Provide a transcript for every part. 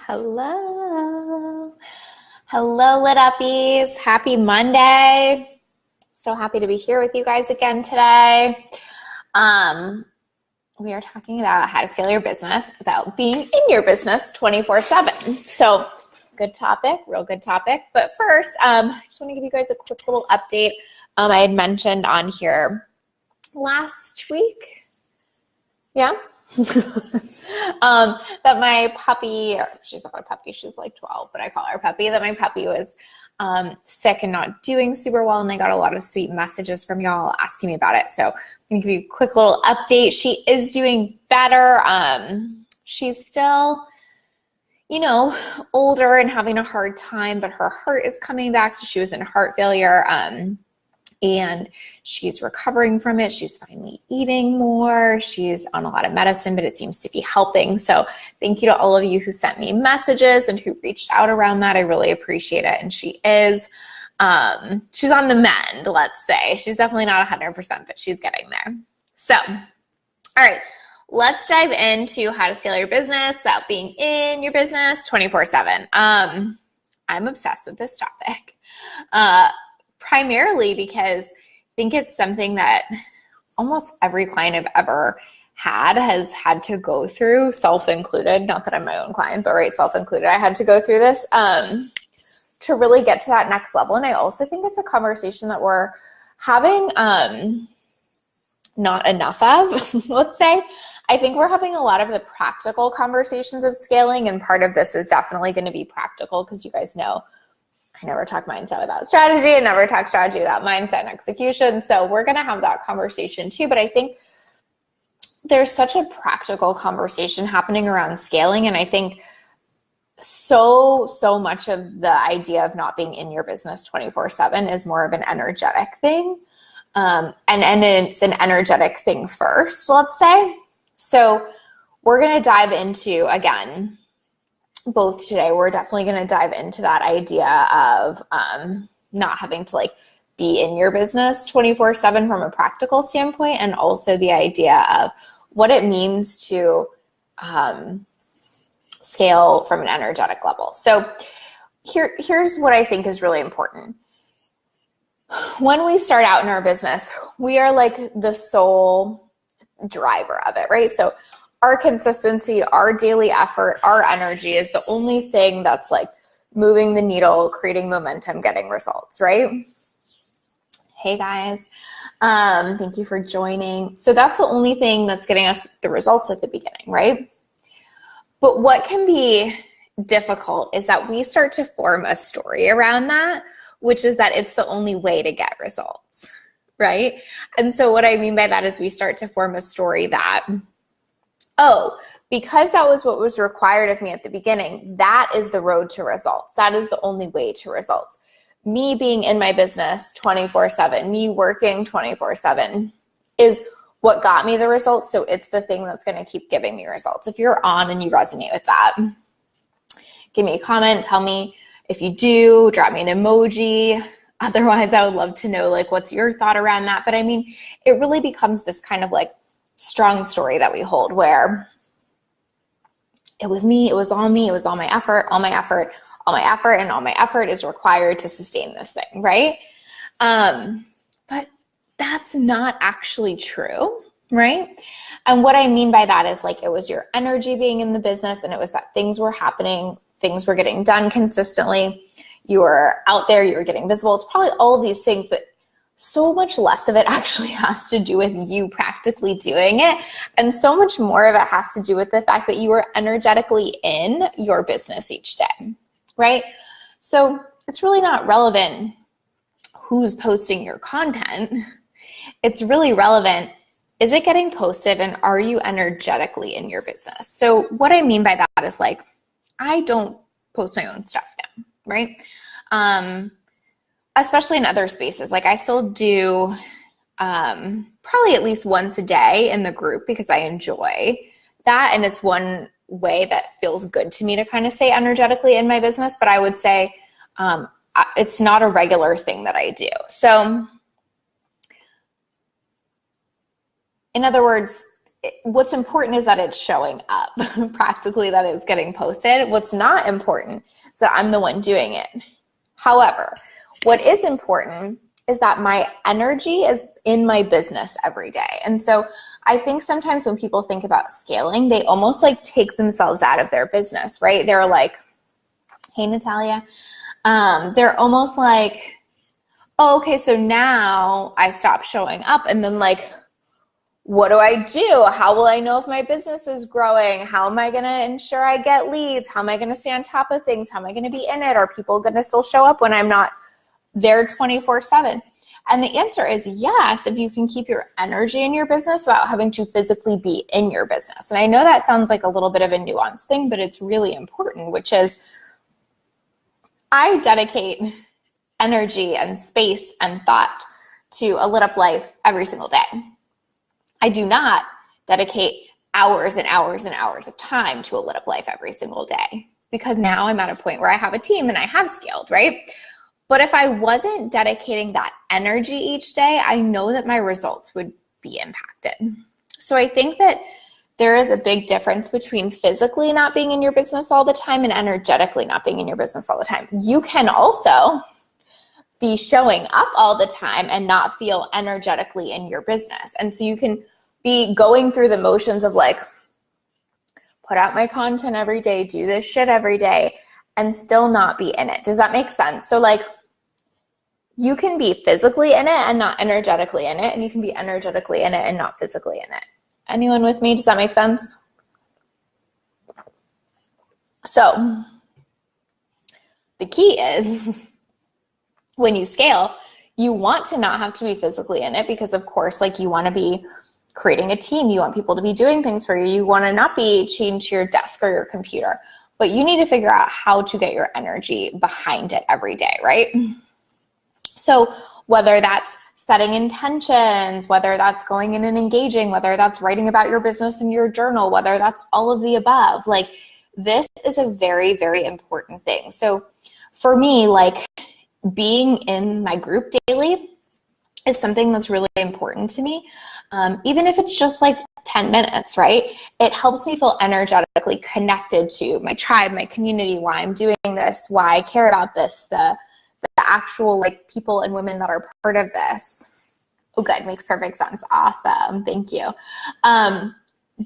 Hello. Hello, Lit Uppies. Happy Monday. So happy to be here with you guys again today. We are talking about how to scale your business without being in your business 24/7. So good topic, real good topic. But first, I just want to give you guys a quick little update. I had mentioned on here last week. Yeah. That my puppy, she's not a puppy, she's like 12, but I call her puppy, that my puppy was sick and not doing super well, and I got a lot of sweet messages from y'all asking me about it. So I'm going to give you a quick little update. She is doing better. She's still, older and having a hard time, but her heart is coming back. So she was in heart failure. And she's recovering from it. She's finally eating more. She's on a lot of medicine, but it seems to be helping. So thank you to all of you who sent me messages and who reached out around that. I really appreciate it. And she is, she's on the mend, let's say. She's definitely not 100%, but she's getting there. So, all right, let's dive into how to scale your business without being in your business 24/7. I'm obsessed with this topic. Primarily because I think it's something that almost every client I've ever had has had to go through, self-included. Not that I'm my own client, but right, self-included. I had to go through this to really get to that next level. And I also think it's a conversation that we're having not enough of, let's say. I think we're having a lot of the practical conversations of scaling, and part of this is definitely going to be practical because you guys know I never talk mindset without strategy, and never talk strategy without mindset and execution. So we're going to have that conversation too. But I think there's such a practical conversation happening around scaling. And I think so much of the idea of not being in your business 24/7 is more of an energetic thing. And it's an energetic thing first, let's say. So we're going to dive into, again, both today. We're definitely going to dive into that idea of not having to be in your business 24/7 from a practical standpoint, and also the idea of what it means to scale from an energetic level. So here's what I think is really important. When we start out in our business, we are like the sole driver of it, right? So our consistency, our daily effort, our energy is the only thing that's moving the needle, creating momentum, getting results, right? Hey guys, thank you for joining. So that's the only thing that's getting us the results at the beginning, right? But what can be difficult is that we start to form a story around that, which is that it's the only way to get results, right? And so what I mean by that is we start to form a story that, oh, because that was what was required of me at the beginning, that is the road to results. That is the only way to results. Me being in my business 24/7, me working 24/7 is what got me the results. So it's the thing that's going to keep giving me results. If you're on and you resonate with that, give me a comment. Tell me if you do. Drop me an emoji. Otherwise, I would love to know what's your thought around that. But I mean, it really becomes this kind of strong story that we hold where it was me, it was all me, it was all my effort, and all my effort is required to sustain this thing, right? But that's not actually true, right? And what I mean by that is it was your energy being in the business, and it was that things were happening, things were getting done consistently, you were out there, you were getting visible. It's probably all of these things, but so much less of it actually has to do with you practically doing it. And so much more of it has to do with the fact that you are energetically in your business each day, right? So it's really not relevant who's posting your content. It's really relevant, is it getting posted and are you energetically in your business? So what I mean by that is I don't post my own stuff now, right? Especially in other spaces. I still do probably at least once a day in the group because I enjoy that. And it's one way that feels good to me to kind of stay energetically in my business. But I would say it's not a regular thing that I do. So in other words, what's important is that it's showing up practically, that it's getting posted. What's not important is that I'm the one doing it. However, what is important is that my energy is in my business every day. And so I think sometimes when people think about scaling, they almost like take themselves out of their business, right? They're like, hey, Natalia. They're almost like, oh, okay, so now I stop showing up. And then like, what do I do? How will I know if my business is growing? How am I going to ensure I get leads? How am I going to stay on top of things? How am I going to be in it? Are people going to still show up when I'm not there 24/7? And the answer is yes, if you can keep your energy in your business without having to physically be in your business. And I know that sounds like a little bit of a nuanced thing, but it's really important, which is I dedicate energy and space and thought to a lit up life every single day. I do not dedicate hours and hours and hours of time to a lit up life every single day, because now I'm at a point where I have a team and I have scaled, right? But if I wasn't dedicating that energy each day, I know that my results would be impacted. So I think that there is a big difference between physically not being in your business all the time and energetically not being in your business all the time. You can also be showing up all the time and not feel energetically in your business. And so you can be going through the motions of like, put out my content every day, do this shit every day, and still not be in it. Does that make sense? So like, you can be physically in it and not energetically in it, and you can be energetically in it and not physically in it. Anyone with me? Does that make sense? So the key is when you scale, you want to not have to be physically in it, because of course, like, you want to be creating a team. You want people to be doing things for you. You want to not be chained to your desk or your computer, but you need to figure out how to get your energy behind it every day, right? So whether that's setting intentions, whether that's going in and engaging, whether that's writing about your business in your journal, whether that's all of the above, like, this is a very, very important thing. So for me, like, being in my group daily is something that's really important to me. Even if it's just like 10 minutes, right? It helps me feel energetically connected to my tribe, my community, why I'm doing this, why I care about this, the actual like people and women that are part of this. Oh, good. Makes perfect sense. Awesome. Thank you.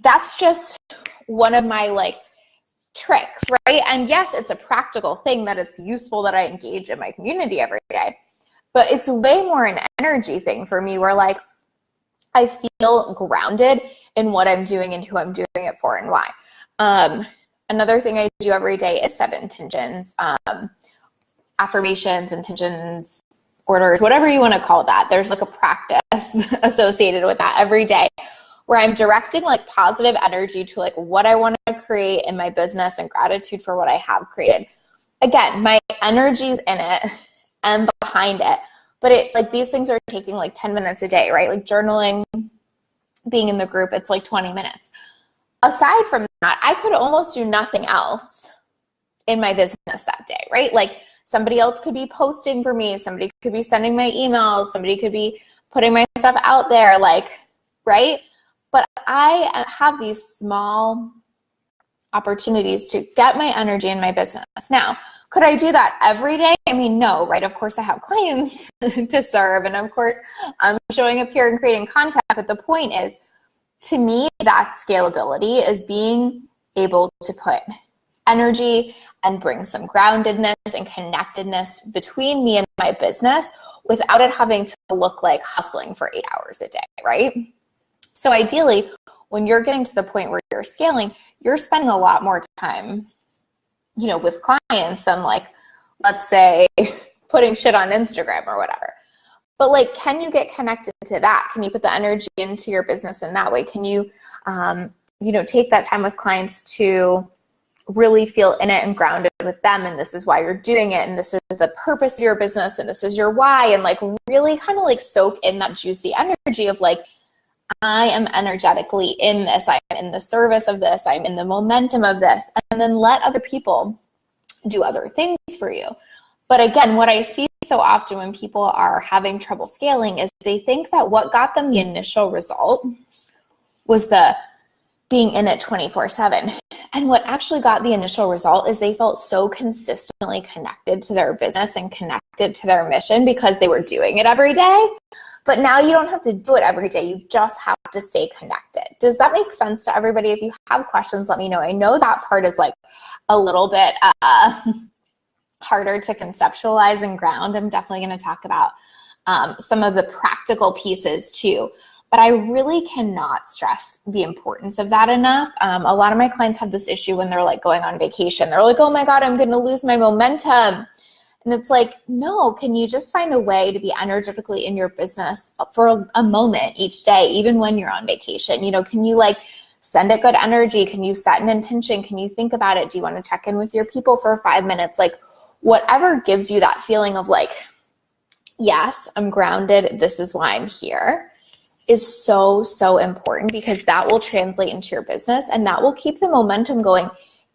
That's just one of my like tricks, right? And yes, it's a practical thing that it's useful that I engage in my community every day, but it's way more an energy thing for me, where like I feel grounded in what I'm doing and who I'm doing it for and why. Another thing I do every day is set intentions, affirmations, intentions, orders, whatever you want to call that. There's like a practice associated with that every day, where I'm directing like positive energy to like what I want to create in my business and gratitude for what I have created. Again, my energy's in it and behind it, but it like these things are taking like 10 minutes a day, right? Like journaling, being in the group, it's like 20 minutes. Aside from that, I could almost do nothing else in my business that day, right? Like, somebody else could be posting for me, somebody could be sending my emails, somebody could be putting my stuff out there, like, right? But I have these small opportunities to get my energy in my business. Now, could I do that every day? I mean, no, right? Of course I have clients to serve, and of course I'm showing up here and creating content, but the point is, to me, that scalability is being able to put energy and bring some groundedness and connectedness between me and my business without it having to look like hustling for 8 hours a day, right? So ideally, when you're getting to the point where you're scaling, you're spending a lot more time, with clients than like, let's say, putting shit on Instagram or whatever. But like, can you get connected to that? Can you put the energy into your business in that way? Can you, take that time with clients to really feel in it and grounded with them, and this is why you're doing it, and this is the purpose of your business, and this is your why, and like really kind of like soak in that juicy energy of like, I am energetically in this, I'm in the service of this, I'm in the momentum of this, and then let other people do other things for you. But again, what I see so often when people are having trouble scaling is they think that what got them the initial result was the being in it 24/7. And what actually got the initial result is they felt so consistently connected to their business and connected to their mission because they were doing it every day. But now you don't have to do it every day. You just have to stay connected. Does that make sense to everybody? If you have questions, let me know. I know that part is like a little bit harder to conceptualize and ground. I'm definitely going to talk about some of the practical pieces too. But I really cannot stress the importance of that enough. A lot of my clients have this issue when they're like going on vacation. They're like, oh my God, I'm going to lose my momentum. And it's like, no, can you just find a way to be energetically in your business for a moment each day, even when you're on vacation? You know, can you like send it good energy? Can you set an intention? Can you think about it? Do you want to check in with your people for 5 minutes? Like whatever gives you that feeling of like, yes, I'm grounded. This is why I'm here, is so, so important, because that will translate into your business and that will keep the momentum going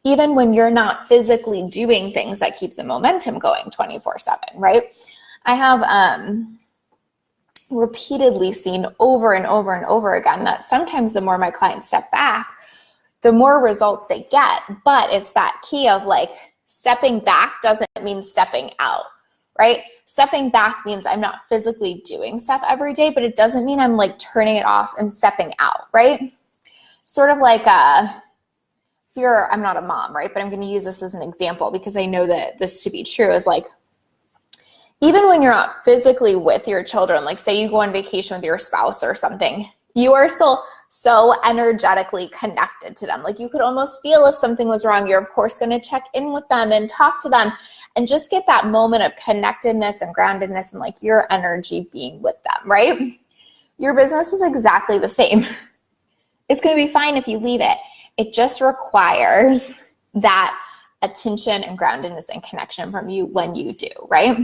even when you're not physically doing things that keep the momentum going 24/7, right? I have repeatedly seen over and over and over again that sometimes the more my clients step back, the more results they get. But it's that key of like stepping back doesn't mean stepping out, right? Stepping back means I'm not physically doing stuff every day, but it doesn't mean I'm like turning it off and stepping out, right? Sort of like I'm not a mom, right? But I'm going to use this as an example because I know that this to be true is like, even when you're not physically with your children, like say you go on vacation with your spouse or something, you are still so energetically connected to them. Like you could almost feel if something was wrong, you're of course going to check in with them and talk to them and just get that moment of connectedness and groundedness and like your energy being with them, right? Your business is exactly the same. It's going to be fine if you leave it. It just requires that attention and groundedness and connection from you when you do, right?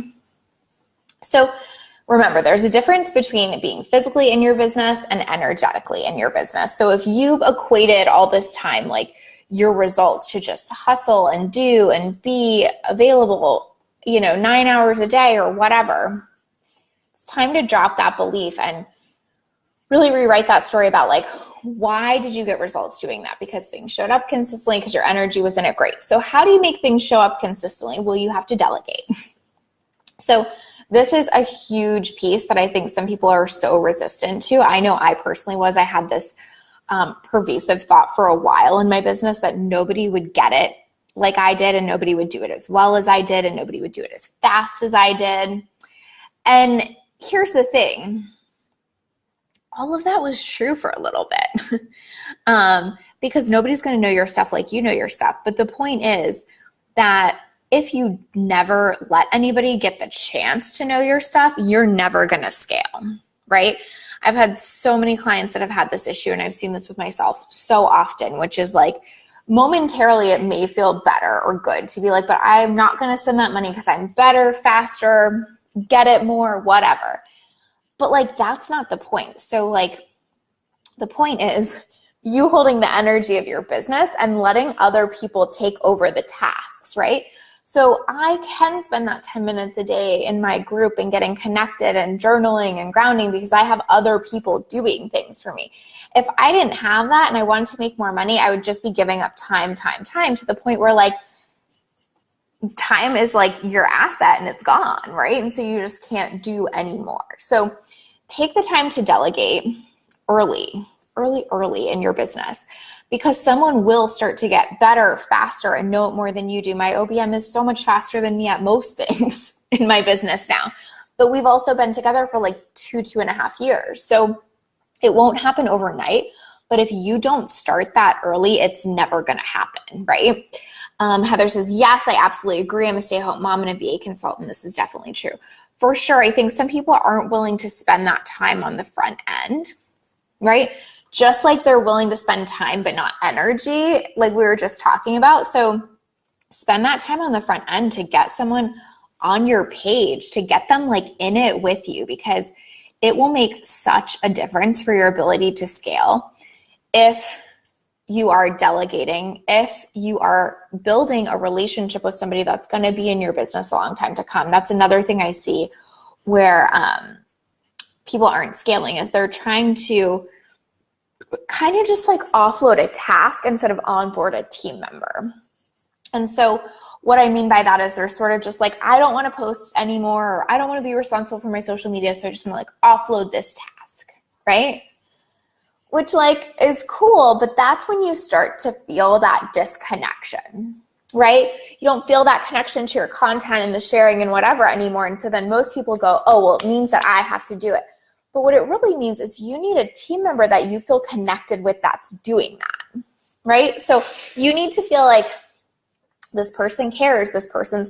So remember, there's a difference between being physically in your business and energetically in your business. So if you've equated all this time, like your results to just hustle and do and be available, 9 hours a day or whatever, it's time to drop that belief and really rewrite that story about like, why did you get results doing that? Because things showed up consistently because your energy was in it. Great. So how do you make things show up consistently? Well, you have to delegate. So this is a huge piece that I think some people are so resistant to. I know I personally was. I had this pervasive thought for a while in my business that nobody would get it like I did, and nobody would do it as well as I did, and nobody would do it as fast as I did. And here's the thing. All of that was true for a little bit because nobody's going to know your stuff like you know your stuff. But the point is that if you never let anybody get the chance to know your stuff, you're never going to scale, right? I've had so many clients that have had this issue, and I've seen this with myself so often, which is like momentarily it may feel better or good to be like, but I'm not going to spend that money because I'm better, faster, get it more, whatever. But like, that's not the point. So like, the point is you holding the energy of your business and letting other people take over the tasks, right? So I can spend that 10 minutes a day in my group and getting connected and journaling and grounding because I have other people doing things for me. If I didn't have that and I wanted to make more money, I would just be giving up time to the point where like, time is like your asset and it's gone, right? And so you just can't do anymore. So take the time to delegate early in your business, because someone will start to get better, faster, and know it more than you do. My OBM is so much faster than me at most things in my business now, but we've also been together for like 2.5 years. So it won't happen overnight, but if you don't start that early, it's never going to happen, right? Heather says, yes, I absolutely agree. I'm a stay-at-home mom and a VA consultant. This is definitely true. For sure, I think some people aren't willing to spend that time on the front end, right? Just like they're willing to spend time but not energy, like we were just talking about. So spend that time on the front end to get someone on your page, to get them like in it with you, because it will make such a difference for your ability to scale if you are delegating, if you are building a relationship with somebody that's going to be in your business a long time to come. That's another thing I see where people aren't scaling, is they're trying to kind of just like offload a task instead of onboard a team member. And so what I mean by that is they're sort of just like, I don't want to post anymore, or I don't want to be responsible for my social media, so I just want to like offload this task, right? Which like is cool, but that's when you start to feel that disconnection, right? You don't feel that connection to your content and the sharing and whatever anymore. And so then most people go, oh, well, it means that I have to do it. But what it really means is you need a team member that you feel connected with that's doing that, right? So you need to feel like this person cares, this person's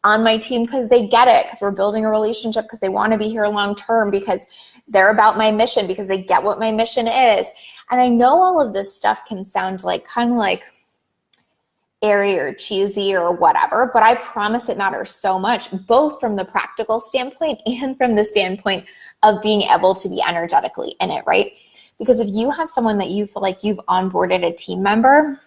on my team because they get it, because we're building a relationship, because they want to be here long term, because they're about my mission, because they get what my mission is. And I know all of this stuff can sound like kind of like airy or cheesy or whatever, but I promise it matters so much, both from the practical standpoint and from the standpoint of being able to be energetically in it, right? Because if you have someone that you feel like you've onboarded a team member,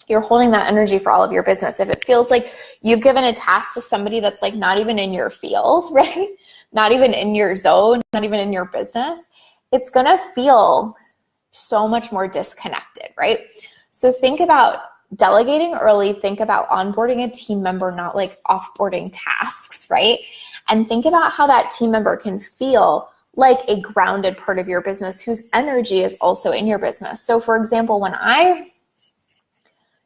you're holding that energy for all of your business. If it feels like you've given a task to somebody that's like not even in your field, right? Not even in your zone, not even in your business, it's going to feel so much more disconnected, right? So think about delegating early, think about onboarding a team member, not like offboarding tasks, right? And think about how that team member can feel like a grounded part of your business whose energy is also in your business. So for example, when I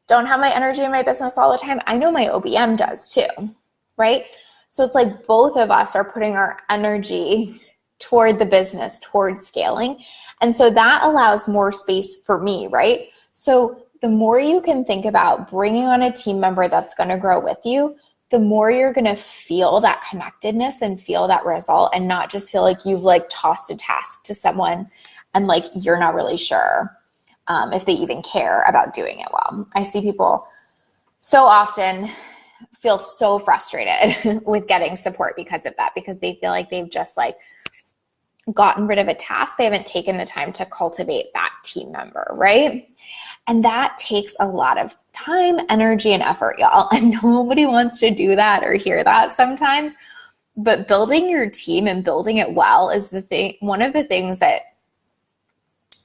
don't have my energy in my business all the time, I know my OBM does too, right? So it's like both of us are putting our energy toward the business, toward scaling. And so that allows more space for me, right? So the more you can think about bringing on a team member that's going to grow with you, the more you're going to feel that connectedness and feel that result, and not just feel like you've like tossed a task to someone and like you're not really sure if they even care about doing it well. I see people so often feel so frustrated with getting support because of that, because they feel like they've just like gotten rid of a task. They haven't taken the time to cultivate that team member, right? And that takes a lot of time, energy, and effort, y'all. And nobody wants to do that or hear that sometimes. But building your team and building it well is one of the things that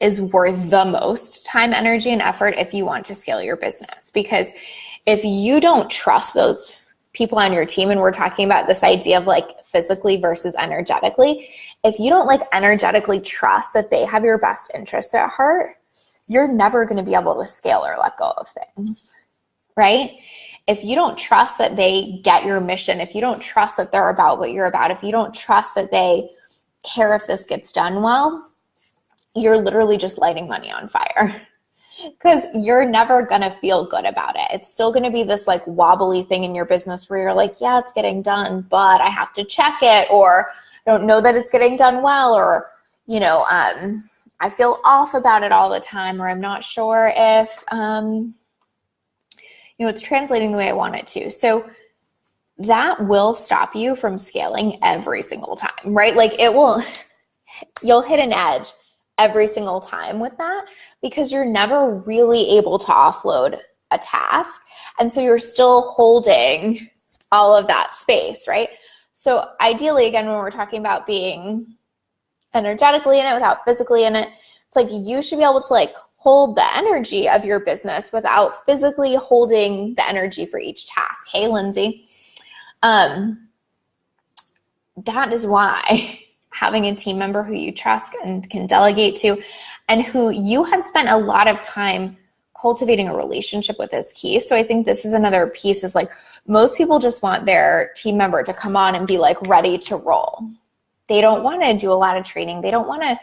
is worth the most time, energy, and effort if you want to scale your business. Because if you don't trust those people on your team, and we're talking about this idea of like physically versus energetically, if you don't like energetically trust that they have your best interests at heart, you're never going to be able to scale or let go of things, right? If you don't trust that they get your mission, if you don't trust that they're about what you're about, if you don't trust that they care if this gets done well, you're literally just lighting money on fire, because you're never going to feel good about it. It's still going to be this like wobbly thing in your business where you're like, yeah, it's getting done, but I have to check it, or I don't know that it's getting done well, or, you know, I feel off about it all the time, or I'm not sure if, it's translating the way I want it to. So that will stop you from scaling every single time, right? Like you'll hit an edge every single time with that, because you're never really able to offload a task. And so you're still holding all of that space, right? So ideally, again, when we're talking about being energetically in it without physically in it, it's like you should be able to like hold the energy of your business without physically holding the energy for each task. Hey, Lindsay. That is why having a team member who you trust and can delegate to, and who you have spent a lot of time cultivating a relationship with, is key. So I think this is another piece, is like most people just want their team member to come on and be like ready to roll. They don't want to do a lot of training. They don't want to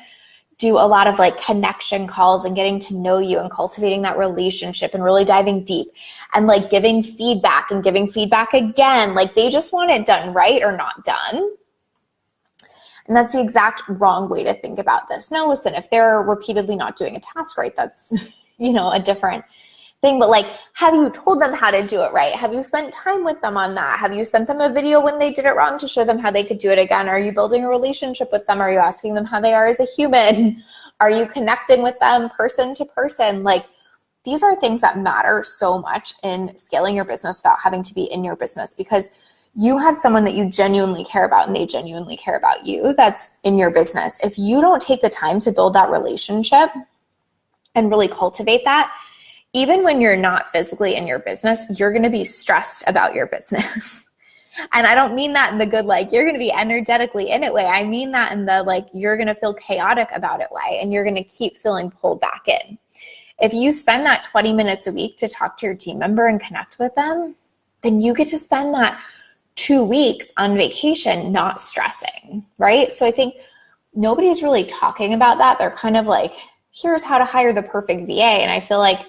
do a lot of like connection calls and getting to know you and cultivating that relationship and really diving deep and like giving feedback and giving feedback again. Like they just want it done right or not done. And that's the exact wrong way to think about this. Now, listen, if they're repeatedly not doing a task right, that's, a different thing. But like, have you told them how to do it right? Have you spent time with them on that? Have you sent them a video when they did it wrong to show them how they could do it again? Are you building a relationship with them? Are you asking them how they are as a human? Are you connecting with them person to person? Like, these are things that matter so much in scaling your business without having to be in your business, because you have someone that you genuinely care about and they genuinely care about you that's in your business. If you don't take the time to build that relationship, and really cultivate that, even when you're not physically in your business, you're going to be stressed about your business. And I don't mean that in the good, like, you're going to be energetically in it way. I mean that in the, like, you're going to feel chaotic about it way, and you're going to keep feeling pulled back in. If you spend that 20 minutes a week to talk to your team member and connect with them, then you get to spend that 2 weeks on vacation not stressing, right? So I think nobody's really talking about that. They're kind of like, here's how to hire the perfect VA. And I feel like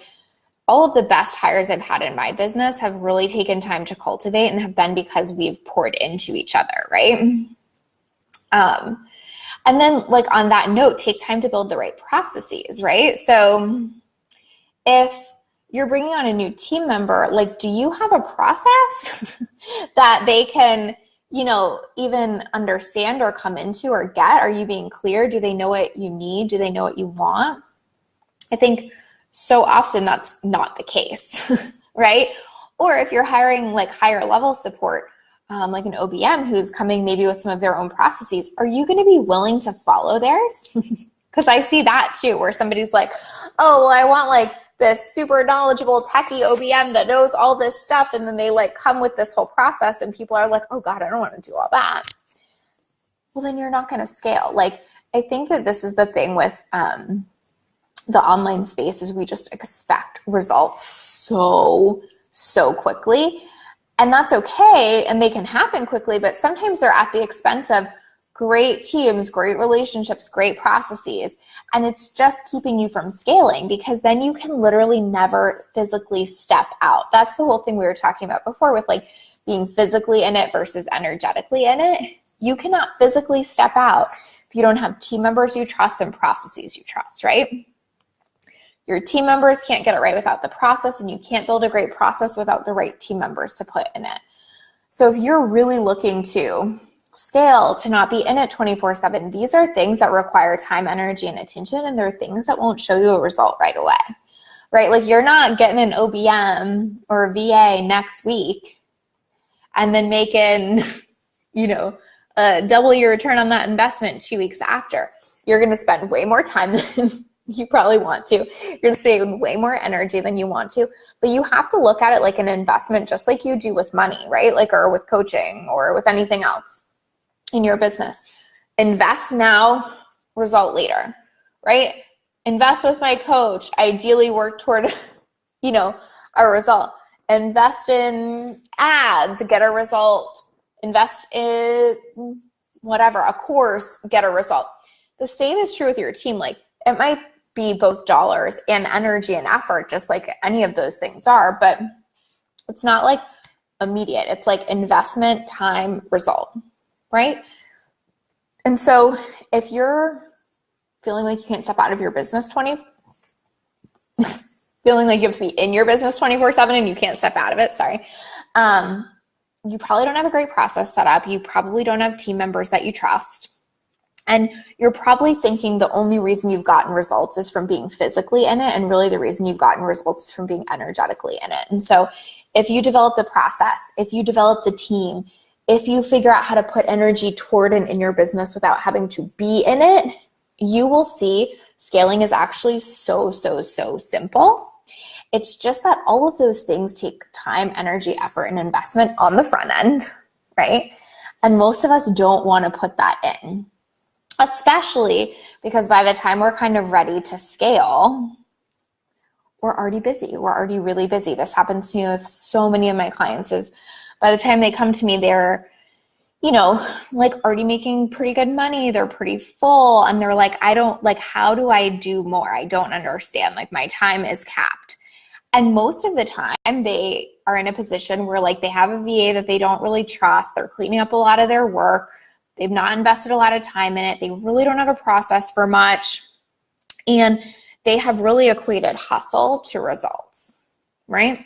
all of the best hires I've had in my business have really taken time to cultivate and have been because we've poured into each other, right? And then, like, on that note, take time to build the right processes, right? So if you're bringing on a new team member, like, do you have a process that they can, you know, even understand or come into or get? Are you being clear? Do they know what you need? Do they know what you want? I think so often that's not the case, right? Or if you're hiring like higher level support, like an OBM who's coming maybe with some of their own processes, are you going to be willing to follow theirs? Because I see that too, where somebody's like, oh, well, I want like this super knowledgeable techie OBM that knows all this stuff. And then they like come with this whole process and people are like, oh God, I don't want to do all that. Well, then you're not going to scale. Like, I think that this is the thing with the online space is we just expect results so quickly. And that's okay. And they can happen quickly, but sometimes they're at the expense of great teams, great relationships, great processes. And it's just keeping you from scaling, because then you can literally never physically step out. That's the whole thing we were talking about before with like being physically in it versus energetically in it. You cannot physically step out if you don't have team members you trust and processes you trust, right? Your team members can't get it right without the process, and you can't build a great process without the right team members to put in it. So if you're really looking to scale, to not be in it 24/7, these are things that require time, energy, and attention, and they're things that won't show you a result right away, right? Like, you're not getting an OBM or a VA next week and then making, you know, double your return on that investment 2 weeks after. You're going to spend way more time than you probably want to. You're going to save way more energy than you want to, but you have to look at it like an investment, just like you do with money, right? Like, or with coaching or with anything else in your business. Invest now, result later, right? Invest with my coach, ideally work toward, you know, a result. Invest in ads, get a result. Invest in whatever, a course, get a result. The same is true with your team. Like, it might be both dollars and energy and effort, just like any of those things are, but it's not like immediate. It's like investment, time, result, right? And so if you're feeling like you can't step out of your business feeling like you have to be in your business 24/7 and you can't step out of it, you probably don't have a great process set up. You probably don't have team members that you trust. And you're probably thinking the only reason you've gotten results is from being physically in it, and really the reason you've gotten results is from being energetically in it. And so if you develop the process, if you develop the team, if you figure out how to put energy toward and in your business without having to be in it, you will see scaling is actually so simple. It's just that all of those things take time, energy, effort, and investment on the front end, right? And most of us don't want to put that in. Especially because by the time we're kind of ready to scale, we're already busy. We're already really busy. This happens to me with so many of my clients, is by the time they come to me, they're, you know, like already making pretty good money. They're pretty full. And they're like, how do I do more? I don't understand. Like, my time is capped. And most of the time they are in a position where like they have a VA that they don't really trust. They're cleaning up a lot of their work. They've not invested a lot of time in it. They really don't have a process for much. And they have really equated hustle to results, right?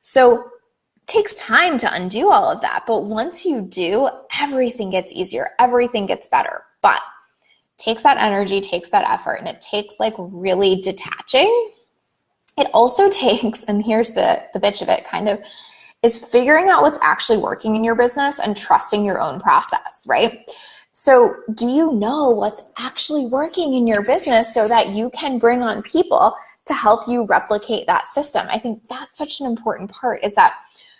So it takes time to undo all of that. But once you do, everything gets easier. Everything gets better. But it takes that energy, takes that effort, and it takes like really detaching. It also takes, and here's the bitch of it kind of, is figuring out what's actually working in your business and trusting your own process, right? So do you know what's actually working in your business so that you can bring on people to help you replicate that system? I think that's such an important part, is that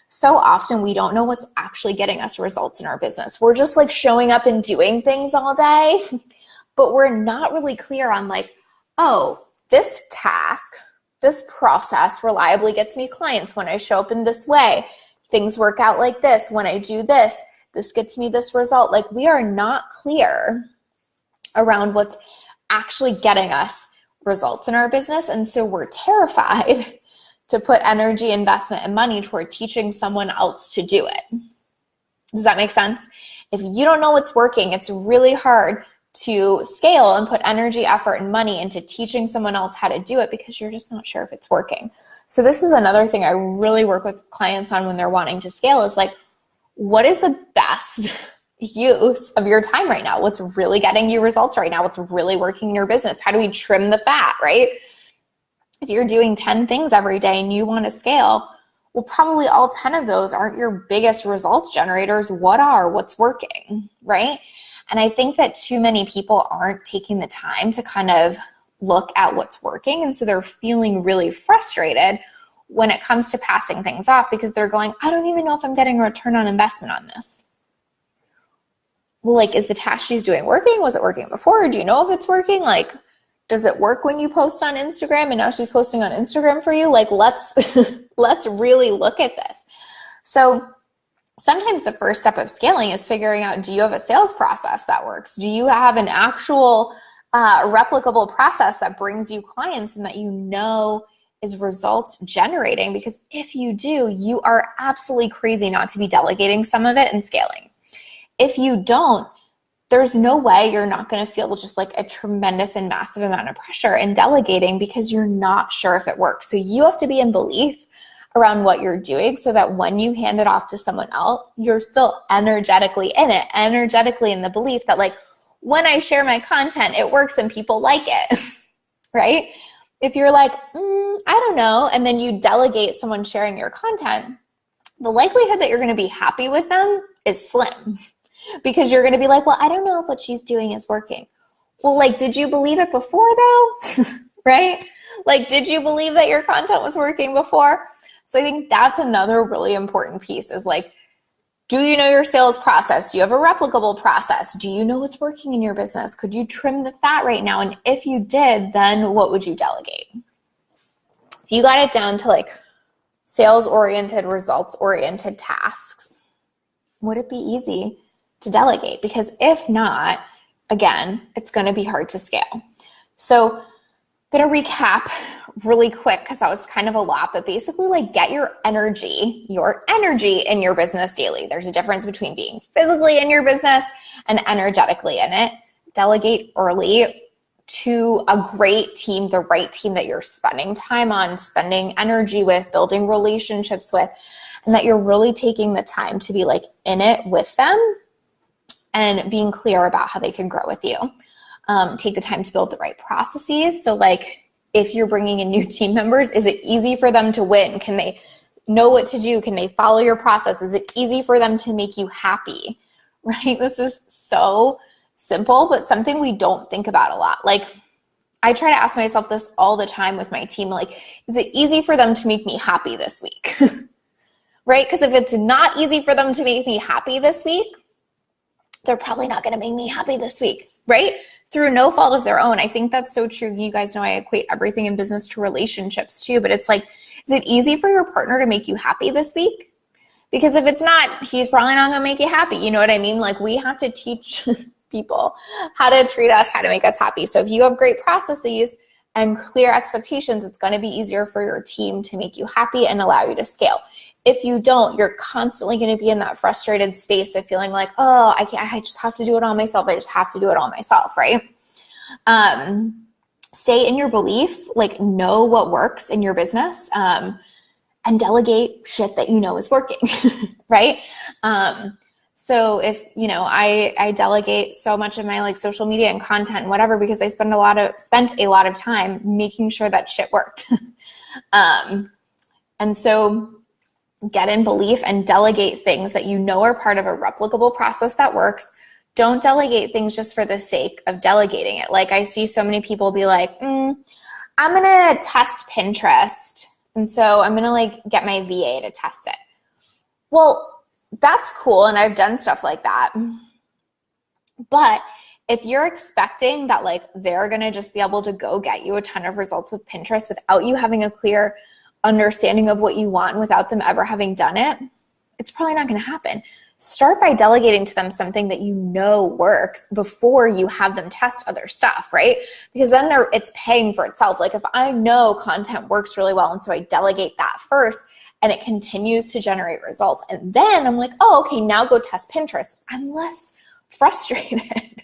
so often we don't know what's actually getting us results in our business. We're just like showing up and doing things all day, but we're not really clear on like, oh, this task, this process reliably gets me clients when I show up in this way. Things work out like this. When I do this, this gets me this result. Like, we are not clear around what's actually getting us results in our business. And so we're terrified to put energy, investment, and money toward teaching someone else to do it. Does that make sense? If you don't know what's working, it's really hard to scale and put energy, effort, and money into teaching someone else how to do it because you're just not sure if it's working. So this is another thing I really work with clients on when they're wanting to scale, is like, what is the best use of your time right now? What's really getting you results right now? What's really working in your business? How do we trim the fat, right? If you're doing 10 things every day and you want to scale, well, probably all 10 of those aren't your biggest results generators. What are? What's working, right? And I think that too many people aren't taking the time to kind of look at what's working. And so they're feeling really frustrated when it comes to passing things off because they're going, I don't even know if I'm getting a return on investment on this. Well, like, is the task she's doing working? Was it working before? Do you know if it's working? Like, does it work when you post on Instagram and now she's posting on Instagram for you? Like, let's really look at this. So sometimes the first step of scaling is figuring out, do you have a sales process that works? Do you have an actual replicable process that brings you clients and that you know is results generating? Because if you do, you are absolutely crazy not to be delegating some of it and scaling. If you don't, there's no way you're not going to feel just like a tremendous and massive amount of pressure in delegating because you're not sure if it works. So you have to be in belief around what you're doing so that when you hand it off to someone else, you're still energetically in it, energetically in the belief that like, when I share my content, it works and people like it, right? If you're like, I don't know, and then you delegate someone sharing your content, the likelihood that you're going to be happy with them is slim because you're going to be like, well, I don't know if what she's doing is working. Well, like, did you believe it before though? Right? Like, did you believe that your content was working before? So I think that's another really important piece is like, do you know your sales process? Do you have a replicable process? Do you know what's working in your business? Could you trim the fat right now? And if you did, then what would you delegate? If you got it down to like sales-oriented, results-oriented tasks, would it be easy to delegate? Because if not, again, it's going to be hard to scale. So I'm going to recap really quick because that was kind of a lot, but basically like get your energy in your business daily. There's a difference between being physically in your business and energetically in it. Delegate early to a great team, the right team that you're spending time on, spending energy with, building relationships with, and that you're really taking the time to be like in it with them and being clear about how they can grow with you. Take the time to build the right processes. So like, if you're bringing in new team members, is it easy for them to win? Can they know what to do? Can they follow your process? Is it easy for them to make you happy? Right? This is so simple, but something we don't think about a lot. Like, I try to ask myself this all the time with my team. Like, is it easy for them to make me happy this week? Right? Because if it's not easy for them to make me happy this week, they're probably not going to make me happy this week, right? Through no fault of their own. I think that's so true. You guys know I equate everything in business to relationships too, but it's like, is it easy for your partner to make you happy this week? Because if it's not, he's probably not going to make you happy. You know what I mean? Like, we have to teach people how to treat us, how to make us happy. So if you have great processes and clear expectations, it's going to be easier for your team to make you happy and allow you to scale. If you don't, you're constantly going to be in that frustrated space of feeling like, oh, I just have to do it all myself. I just have to do it all myself, right? Stay in your belief, like know what works in your business, and delegate shit that you know is working, right? So if, I delegate so much of my like social media and content and whatever, because I spent a lot of time making sure that shit worked. And so get in belief and delegate things that you know are part of a replicable process that works. Don't delegate things just for the sake of delegating it. Like I see so many people be like, I'm going to test Pinterest. And so I'm going to like get my VA to test it. Well, that's cool. And I've done stuff like that. But if you're expecting that like they're going to just be able to go get you a ton of results with Pinterest without you having a clear understanding of what you want, without them ever having done it, it's probably not going to happen. Start by delegating to them something that you know works before you have them test other stuff, right? Because then it's paying for itself. Like if I know content works really well, and so I delegate that first and it continues to generate results, and then I'm like, oh, okay, now go test Pinterest. I'm less frustrated,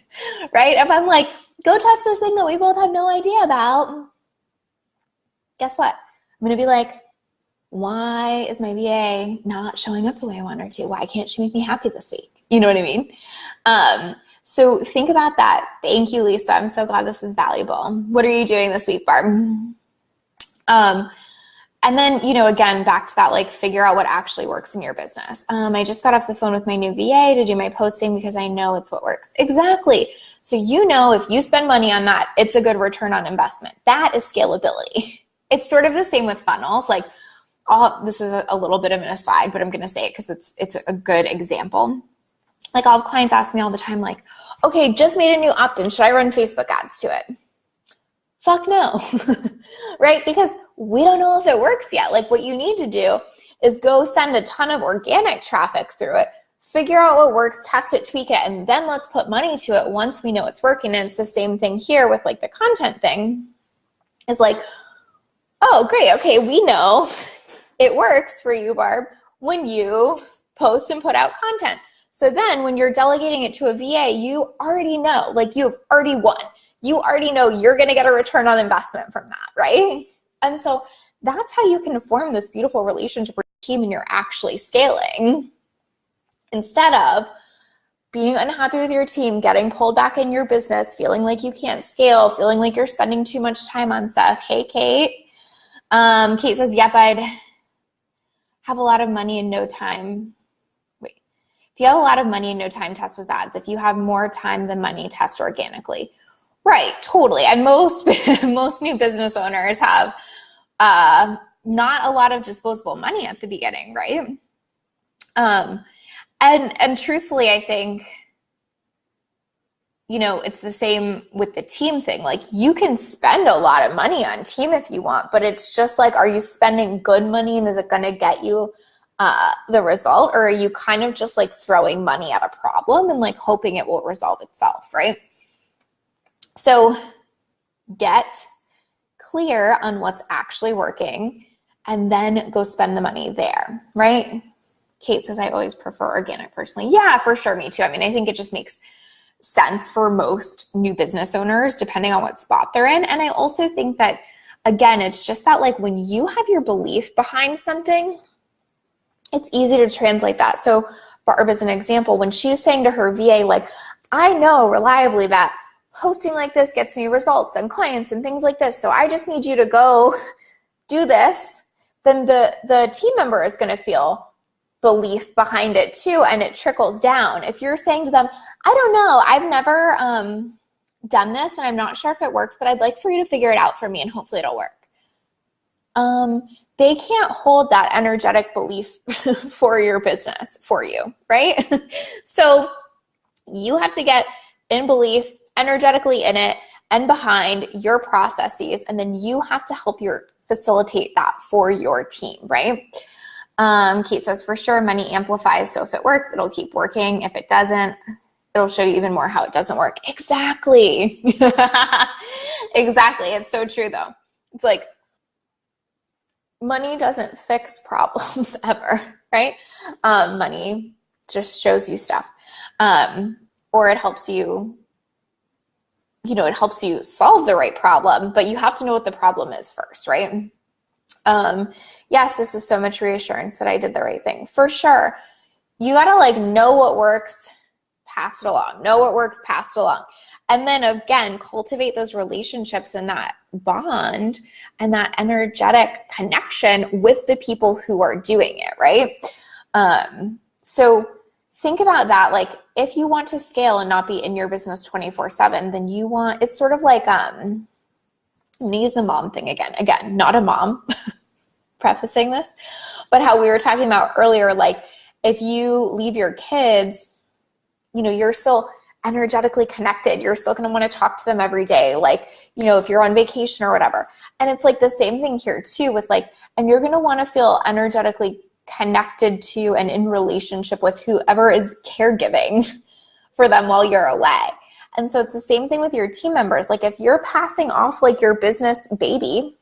right? If I'm like, go test this thing that we both have no idea about, guess what? I'm going to be like, why is my VA not showing up the way I want her to? Why can't she make me happy this week? You know what I mean? So think about that. Thank you, Lisa. I'm so glad this is valuable. What are you doing this week, Barb? And then, again, back to that, like figure out what actually works in your business. I just got off the phone with my new VA to do my posting because I know it's what works. Exactly. So if you spend money on that, it's a good return on investment. That is scalability. It's sort of the same with funnels. Like this is a little bit of an aside, but I'm going to say it because it's a good example. Like I'll have clients ask me all the time, like, okay, just made a new opt-in. Should I run Facebook ads to it? Fuck no, right? Because we don't know if it works yet. Like what you need to do is go send a ton of organic traffic through it, figure out what works, test it, tweak it, and then let's put money to it once we know it's working. And it's the same thing here with like the content thing. It's like, oh, great. Okay, we know it works for you, Barb, when you post and put out content. So then when you're delegating it to a VA, you already know, like you've already won. You already know you're going to get a return on investment from that, right? And so that's how you can form this beautiful relationship with your team and you're actually scaling. Instead of being unhappy with your team, getting pulled back in your business, feeling like you can't scale, feeling like you're spending too much time on stuff. Hey, Kate. Kate says, yep, I'd have a lot of money and no time. Wait, if you have a lot of money and no time, test with ads. If you have more time than money, test organically. Right, totally. And most new business owners have not a lot of disposable money at the beginning, right? And truthfully, I think, it's the same with the team thing. Like you can spend a lot of money on team if you want, but it's just like, are you spending good money and is it going to get you the result? Or are you kind of just like throwing money at a problem and like hoping it will resolve itself, right? So get clear on what's actually working and then go spend the money there, right? Kate says, I always prefer organic personally. Yeah, for sure. Me too. I mean, I think it just makes sense for most new business owners, depending on what spot they're in. And I also think that, again, it's just that like when you have your belief behind something, it's easy to translate that. So Barb is an example. When she's saying to her VA, like, I know reliably that posting like this gets me results and clients and things like this, so I just need you to go do this, then the team member is going to feel belief behind it too, and it trickles down. If you're saying to them, I don't know, I've never done this and I'm not sure if it works, but I'd like for you to figure it out for me and hopefully it'll work. They can't hold that energetic belief for your business for you, right? So you have to get in belief, energetically in it and behind your processes, and then you have to help facilitate that for your team, right? Kate says, for sure, money amplifies. So if it works, it'll keep working. If it doesn't, it'll show you even more how it doesn't work. Exactly. Exactly. It's so true though. It's like money doesn't fix problems ever, right? Money just shows you stuff. Or it helps you, it helps you solve the right problem, but you have to know what the problem is first, right? Yes, this is so much reassurance that I did the right thing. For sure. You got to like know what works, pass it along. Know what works, pass it along. And then again, cultivate those relationships and that bond and that energetic connection with the people who are doing it, right? So think about that. Like if you want to scale and not be in your business 24/7, then it's sort of like, I'm going to use the mom thing again, not a mom prefacing this, but how we were talking about earlier, like if you leave your kids, you're still energetically connected. You're still going to want to talk to them every day. Like, if you're on vacation or whatever. And it's like the same thing here too with like, and you're going to want to feel energetically connected to and in relationship with whoever is caregiving for them while you're away. And so it's the same thing with your team members. Like if you're passing off like your business baby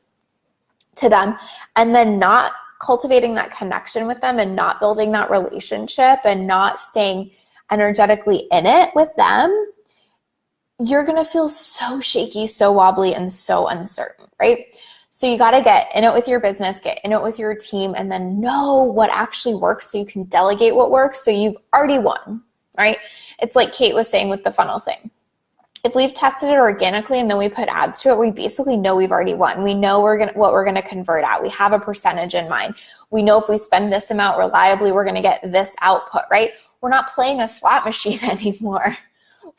to them and then not cultivating that connection with them and not building that relationship and not staying energetically in it with them, you're going to feel so shaky, so wobbly, and so uncertain, right? So you got to get in it with your business, get in it with your team, and then know what actually works so you can delegate what works so you've already won, right? It's like Kate was saying with the funnel thing. If we've tested it organically and then we put ads to it, we basically know we've already won. We know what we're going to convert at. We have a percentage in mind. We know if we spend this amount reliably, we're going to get this output, right? We're not playing a slot machine anymore.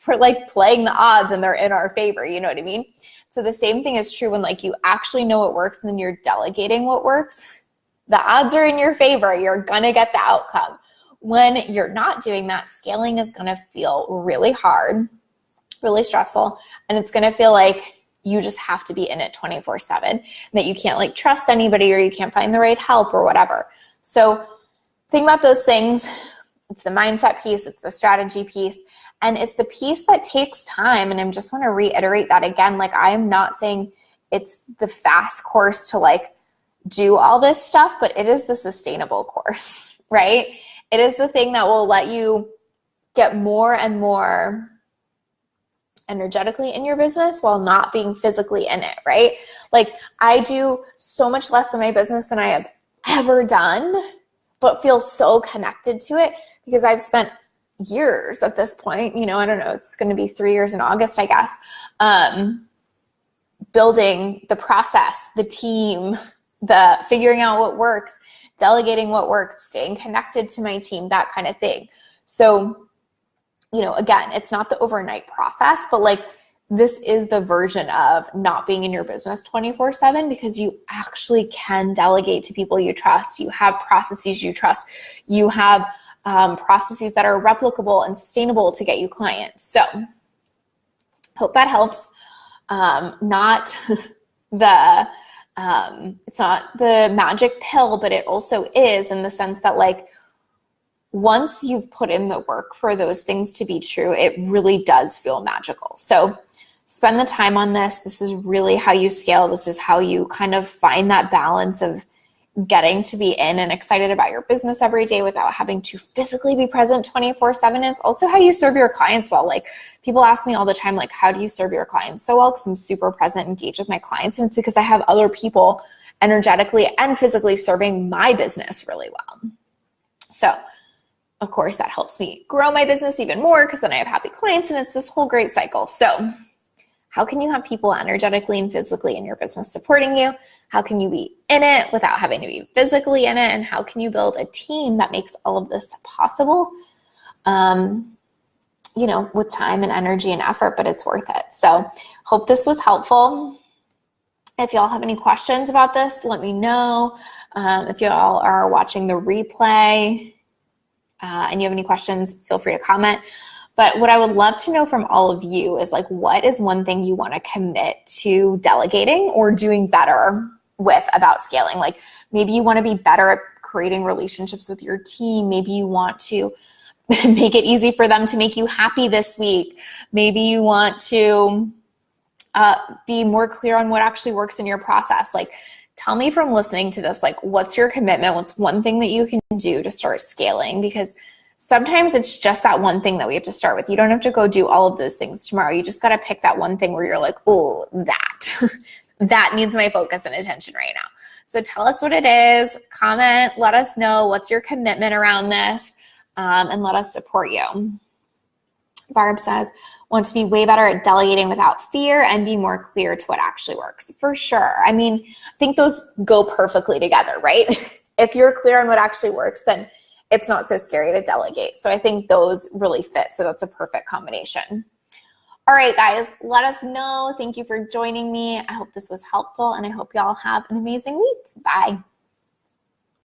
We're like playing the odds and they're in our favor. You know what I mean? So the same thing is true when like you actually know what works and then you're delegating what works. The odds are in your favor. You're going to get the outcome. When you're not doing that, scaling is going to feel really hard, really stressful, and it's going to feel like you just have to be in it 24/7, that you can't like trust anybody or you can't find the right help or whatever. So think about those things. It's the mindset piece, it's the strategy piece, and it's the piece that takes time. And I just want to reiterate that again. Like I am not saying it's the fast course to like do all this stuff, but it is the sustainable course, right? It is the thing that will let you get more and more energetically in your business while not being physically in it, right? Like I do so much less in my business than I have ever done, but feel so connected to it because I've spent years at this point, I don't know, it's going to be 3 years in August, I guess, building the process, the team, the figuring out what works, delegating what works, staying connected to my team, that kind of thing. So again, it's not the overnight process, but like this is the version of not being in your business 24/7 because you actually can delegate to people you trust. You have processes you trust. You have processes that are replicable and sustainable to get you clients. So hope that helps. Not the it's not the magic pill, but it also is in the sense that like once you've put in the work for those things to be true, it really does feel magical. So spend the time on this. This is really how you scale. This is how you kind of find that balance of getting to be in and excited about your business every day without having to physically be present 24/7. It's also how you serve your clients well. Like people ask me all the time, like, how do you serve your clients so well? Because I'm super present, engaged with my clients. And it's because I have other people energetically and physically serving my business really well. So of course, that helps me grow my business even more because then I have happy clients and it's this whole great cycle. So how can you have people energetically and physically in your business supporting you? How can you be in it without having to be physically in it? And how can you build a team that makes all of this possible? With time and energy and effort, but it's worth it. So hope this was helpful. If y'all have any questions about this, let me know. If y'all are watching the replay, and you have any questions, feel free to comment. But what I would love to know from all of you is like, what is one thing you want to commit to delegating or doing better with about scaling? Like maybe you want to be better at creating relationships with your team. Maybe you want to make it easy for them to make you happy this week. Maybe you want to be more clear on what actually works in your process. Like, tell me from listening to this, like, what's your commitment? What's one thing that you can do to start scaling? Because sometimes it's just that one thing that we have to start with. You don't have to go do all of those things tomorrow. You just got to pick that one thing where you're like, oh, that needs my focus and attention right now. So tell us what it is, comment, let us know what's your commitment around this, and let us support you. Barb says, want to be way better at delegating without fear and be more clear to what actually works. For sure. I mean, I think those go perfectly together, right? If you're clear on what actually works, then it's not so scary to delegate. So I think those really fit. So that's a perfect combination. All right, guys, let us know. Thank you for joining me. I hope this was helpful, and I hope y'all have an amazing week. Bye.